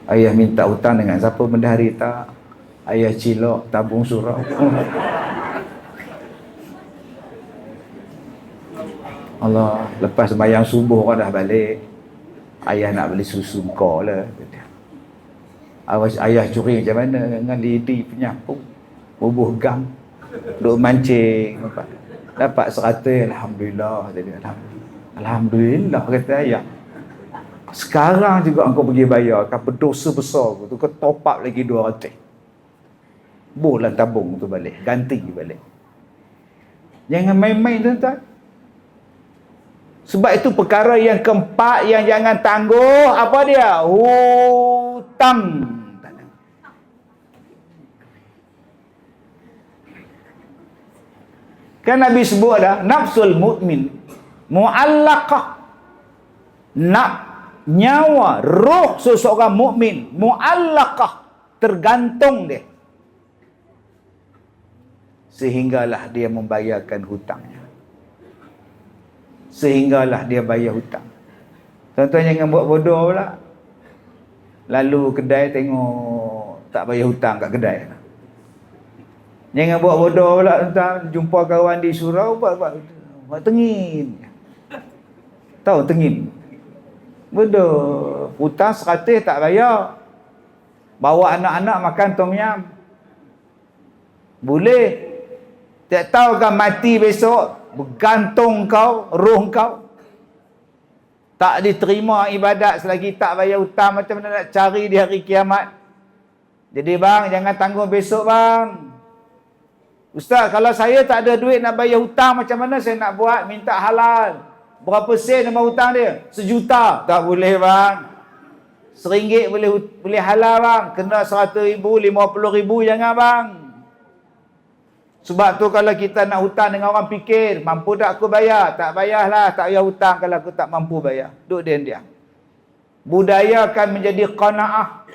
Ayah minta hutang dengan siapa bendahari tak? Ayah cilok tabung surau. Allah, lepas sembahyang subuh kau dah balik. Ayah nak beli susu kau lah. Awas ayah curi macam mana dengan lidi penyapu, bubuh gam, duk mancing. Dapat 100, Alhamdulillah. Alhamdulillah kata ayah. Sekarang juga engkau pergi bayar, kan berdosa besar tu, kau top up lagi 200. Boleh tabung tu balik, ganti balik. Jangan main-main tuan-tuan. Sebab itu perkara yang keempat yang jangan tangguh, apa dia? Hutang. Kan Nabi sebut dah, nafsul mukmin muallaqah. Nyawa, roh seseorang mukmin muallaqah, tergantung dia. Sehinggalah dia membayarkan hutangnya. Sehinggalah dia bayar hutang. Tuan-tuan jangan buat bodoh pula. Lalu kedai tengok tak bayar hutang kat kedai. Jangan buat bodoh pula tuan-tuan. Jumpa kawan di surau buat tengin. Tahu tengin? Bodoh. Hutang 100 tak bayar. Bawa anak-anak makan tom yam. Boleh. Tak tahu kan mati besok, bergantung kau, roh kau. Tak diterima ibadat selagi tak bayar hutang, macam mana nak cari di hari kiamat. Jadi bang, jangan tanggung besok bang. Ustaz, kalau saya tak ada duit nak bayar hutang, macam mana saya nak buat? Minta halal. Berapa sen nama hutang dia? 1 juta. Tak boleh bang. RM1 boleh halal bang. Kena RM100,000, RM50,000 jangan bang. Sebab tu kalau kita nak hutang dengan orang fikir, mampu tak aku bayar? Tak bayarlah, tak payah hutang kalau aku tak mampu bayar. Duduk diam-diam. Budayakan menjadi qanaah.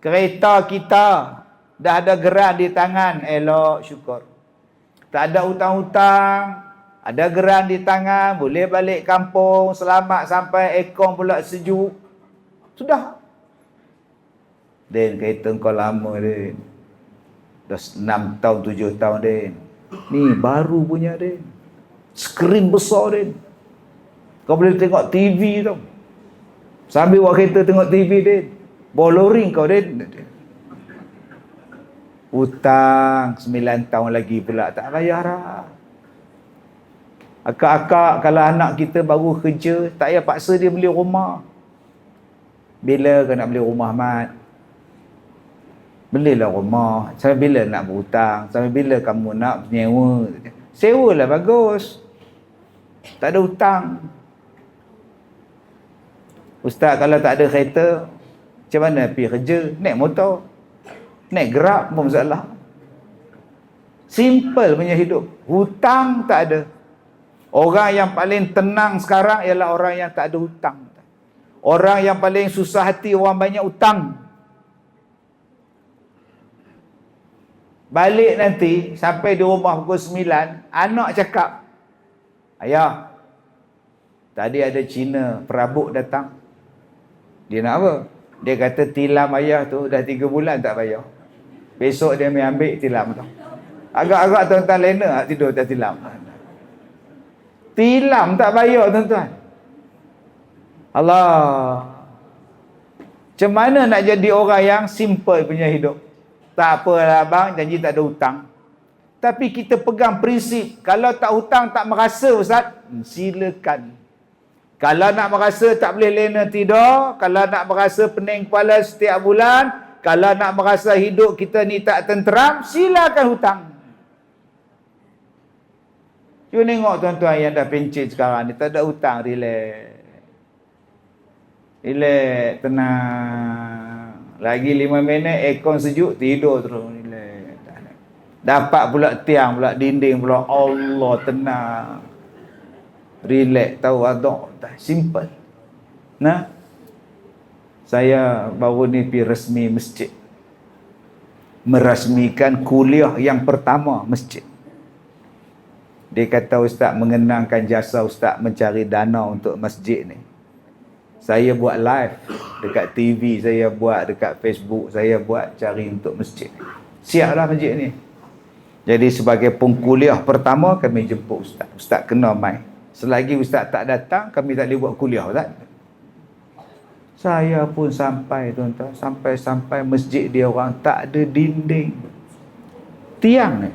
Kereta kita dah ada geran di tangan, elok, syukur. Tak ada hutang-hutang, ada geran di tangan, boleh balik kampung, selamat sampai ekong pula sejuk. Sudah. Dan kereta kau lama dia. Dah 6 tahun, 7 tahun din. Ni baru punya din. Skrin besar din. Kau boleh tengok TV tau. Sambil buat kereta tengok TV din. Boloring kau din. Hutang 9 tahun lagi pula tak bayar lah. Akak-akak kalau anak kita baru kerja, tak payah paksa dia beli rumah. Bila kau nak beli rumah, Mat? Belilah rumah. Sampai bila nak berhutang? Sampai bila kamu nak menyewa? Sewalah bagus. Tak ada hutang. Ustaz, kalau tak ada kereta, macam mana pergi kerja? Naik motor. Naik Grab pun masalah. Simple punya hidup. Hutang tak ada. Orang yang paling tenang sekarang ialah orang yang tak ada hutang. Orang yang paling susah hati orang banyak hutang. Balik nanti, sampai di rumah pukul 9, anak cakap, ayah, tadi ada Cina perabot datang. Dia nak apa? Dia kata tilam ayah tu dah 3 bulan tak bayar. Besok dia ambil tilam tu. Agak-agak tuan-tuan lena tidur tak tilam. Tilam tak bayar tuan-tuan. Allah. Macam mana nak jadi orang yang simple punya hidup? Tak apalah abang, janji tak ada hutang. Tapi kita pegang prinsip, kalau tak hutang tak merasa Ustaz, silakan. Kalau nak merasa tak boleh lena tidur, kalau nak merasa pening kepala setiap bulan, kalau nak merasa hidup kita ni tak tenteram, silakan hutang. Cuba tengok tuan-tuan yang dah pencet sekarang ni, tak ada hutang, relax. Relax, tenang. Lagi 5 minit, aircon sejuk, tidur terus. Relax. Dapat pula tiang, pula dinding pula. Allah, tenang. Relax, tahu adok. Simple. Nah, saya baru ni pergi resmi masjid. Merasmikan kuliah yang pertama masjid. Dia kata Ustaz mengenangkan jasa Ustaz mencari dana untuk masjid ni. Saya buat live dekat TV, saya buat dekat Facebook, saya buat cari untuk masjid. Siaplah masjid ni. Jadi sebagai pengkuliah pertama kami jemput Ustaz. Ustaz kena mai. Selagi Ustaz tak datang, kami tak boleh buat kuliah Ustaz. Saya pun sampai tuan-tuan, sampai masjid dia orang tak ada dinding. Tiang ni.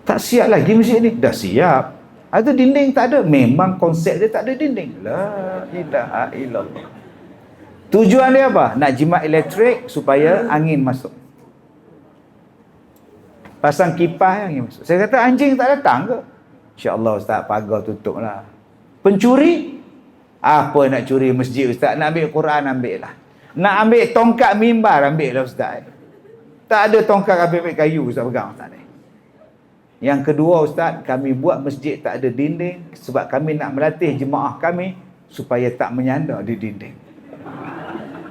Tak siap lagi masjid ni. Dah siap. Ada dinding tak ada. Memang konsep dia tak ada dinding. La ilaha illallah. Tujuan dia apa? Nak jimat elektrik supaya angin masuk. Pasang kipas angin masuk. Saya kata anjing tak datang ke? InsyaAllah Ustaz, pagar tutup lah. Pencuri? Apa nak curi masjid Ustaz? Nak ambil Quran, ambil lah. Nak ambil tongkat mimbar, ambil lah Ustaz. Tak ada tongkat ambil kayu Ustaz pegang Ustaz ni. Yang kedua Ustaz, kami buat masjid tak ada dinding sebab kami nak melatih jemaah kami supaya tak menyandar di dinding.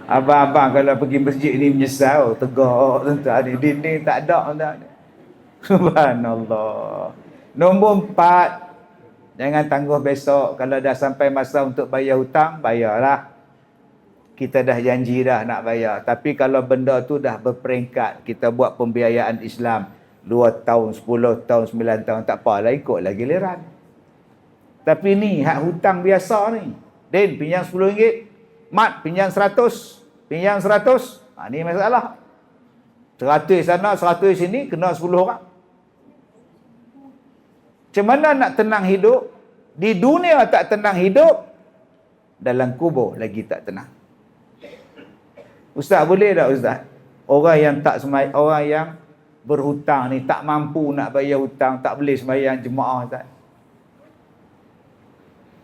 Abang-abang kalau pergi masjid ni menyesal, tegak tuan-tuan, ada dinding tak ada tuan-tuan. Subhanallah. Nombor 4, jangan tangguh besok. Kalau dah sampai masa untuk bayar hutang, bayarlah. Kita dah janji dah nak bayar. Tapi kalau benda tu dah berperingkat, kita buat pembiayaan Islam 2 tahun, 10 tahun, 9 tahun, tak apalah, ikutlah giliran. Tapi ni hak hutang biasa ni. Din pinjam RM10, Mat pinjam 100, pinjam 100. Ni masalah. 100 sana, 100 sini, kena 10 orang. Macam mana nak tenang hidup? Di dunia tak tenang hidup, dalam kubur lagi tak tenang. Ustaz boleh tak Ustaz? Orang yang tak orang yang berhutang ni tak mampu nak bayar hutang, tak boleh sembahyang jemaah Ustaz.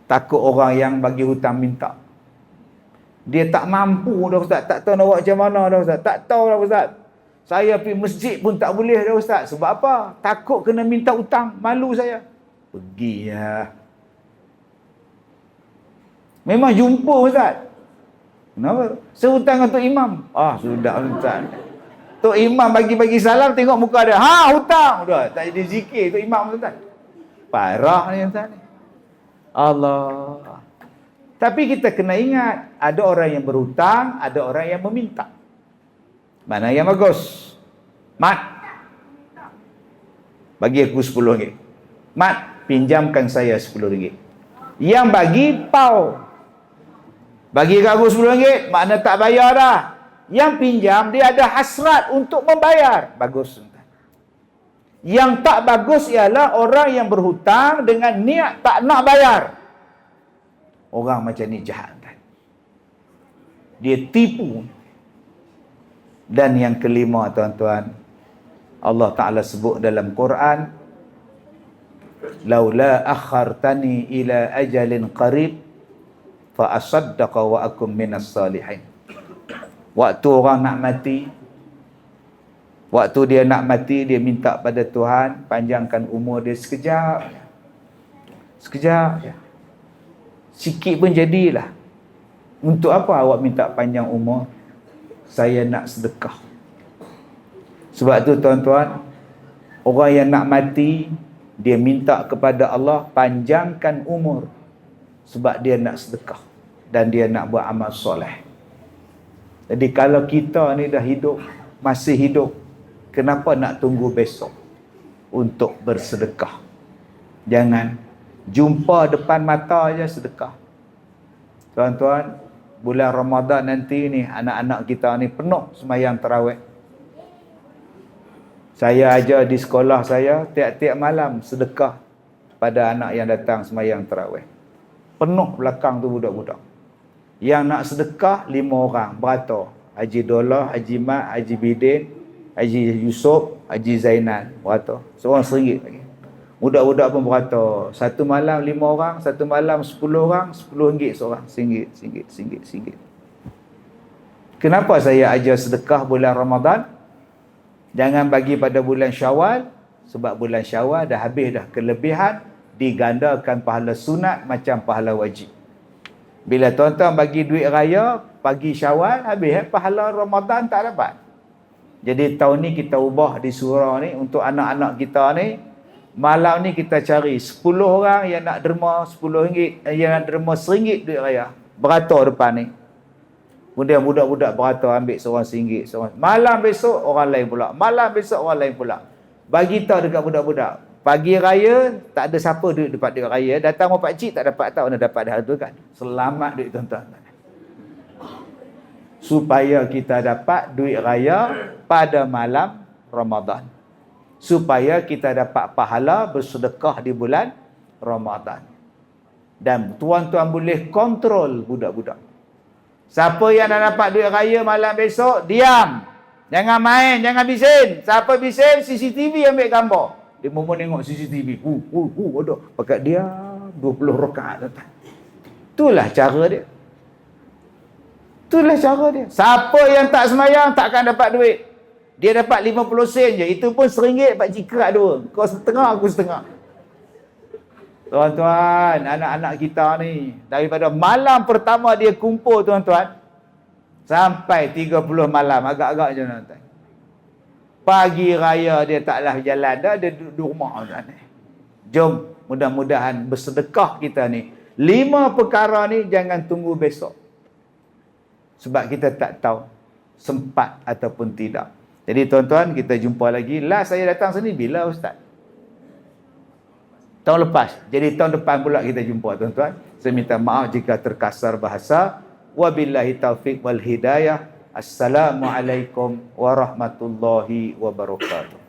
Takut orang yang bagi hutang minta. Dia tak mampu dah Ustaz, tak tahu nak buat macam mana dah Ustaz. Tak tahu dah Ustaz. Saya pergi masjid pun tak boleh dah Ustaz. Sebab apa? Takut kena minta hutang, malu saya. Pergi ya. Memang jumpa Ustaz. Kenapa? Sehutang dengan Tok Imam. Sudah Ustaz. Tok Imam bagi-bagi salam, tengok muka dia. Hutang. Dah, tak jadi zikir Tok Imam Ustaz. Parah ni Ustaz ni. Allah. Tapi kita kena ingat, ada orang yang berhutang, ada orang yang meminta. Mana yang bagus? Mat, bagi aku RM10. Mat, pinjamkan saya RM10. Yang bagi pau. Bagi aku RM10, makna tak bayar dah. Yang pinjam, dia ada hasrat untuk membayar. Bagus. Yang tak bagus ialah orang yang berhutang dengan niat tak nak bayar. Orang macam ni jahat. Dia tipu. Dan yang kelima tuan-tuan, Allah Ta'ala sebut dalam Quran, laula akhartani ila ajalin qarib fa asaddaqa wa akum minas salihin. Waktu orang nak mati, Waktu dia nak mati, dia minta pada Tuhan panjangkan umur dia sekejap. Sekejap je. Sikit pun jadilah. Untuk apa awak minta panjang umur? Saya nak sedekah. Sebab tu tuan-tuan, orang yang nak mati, dia minta kepada Allah panjangkan umur. Sebab dia nak sedekah. Dan dia nak buat amal soleh. Jadi kalau kita ni dah hidup, masih hidup, kenapa nak tunggu besok untuk bersedekah? Jangan. Jumpa depan mata aja sedekah. Tuan-tuan, bulan Ramadan nanti ni, anak-anak kita ni penuh sembahyang tarawih. Saya ajar di sekolah saya, tiap-tiap malam sedekah pada anak yang datang sembahyang tarawih. Penuh belakang tu budak-budak. Yang nak sedekah 5 orang, beratur. Haji Dolah, Haji Mat, Haji Bidin, Haji Yusof, Haji Zainal, beratur. Seorang RM1 lagi. Budak-budak pun beratur. Satu malam 5 orang, satu malam 10 orang, RM10 seorang. RM1. Kenapa saya ajar sedekah bulan Ramadan? Jangan bagi pada bulan Syawal, sebab bulan Syawal dah habis dah kelebihan, digandakan pahala sunat macam pahala wajib. Bila tuan-tuan bagi duit raya pagi Syawal, habis pahala Ramadan tak dapat. Jadi tahun ni kita ubah di surau ni untuk anak-anak kita ni. Malam ni kita cari 10 orang yang nak derma RM10, yang nak derma RM1 duit raya. Beratur depan ni. Kemudian budak-budak beratur ambil seorang RM1, seorang. Malam besok orang lain pula. Malam besok orang lain pula. Bagi tahu dekat budak-budak. Pagi raya tak ada siapa duit dapat duit raya. Datang rumah pak cik tak dapat tahu nak dapat dah tu kan. Selamat duit tuan-tuan. Supaya kita dapat duit raya pada malam Ramadan. Supaya kita dapat pahala bersedekah di bulan Ramadan. Dan tuan-tuan boleh kontrol budak-budak. Siapa yang nak dapat duit raya malam besok, diam. Jangan main, jangan bising. Siapa bising, CCTV ambil gambar. Dia mau tengok CCTV. Ada. Pakat dia 20 rakaat. Itulah cara dia. Itulah cara dia. Siapa yang tak semayang takkan dapat duit. Dia dapat 50 sen je. Itu pun RM1 pak cik kerak 2. Kau setengah, aku setengah. Tuan-tuan, anak-anak kita ni, daripada malam pertama dia kumpul tuan-tuan, sampai 30 malam, agak-agak je tuan-tuan. Pagi raya dia taklah jalan dah, dia duduk rumah tuan-tuan. Jom, mudah-mudahan bersedekah kita ni. 5 perkara ni jangan tunggu besok. Sebab kita tak tahu sempat ataupun tidak. Jadi tuan-tuan, kita jumpa lagi. Last saya datang sini bila Ustaz? Tahun lepas. Jadi tahun depan pula kita jumpa tuan-tuan. Saya minta maaf jika terkasar bahasa. Wabillahi taufiq wal hidayah. Assalamualaikum warahmatullahi wabarakatuh.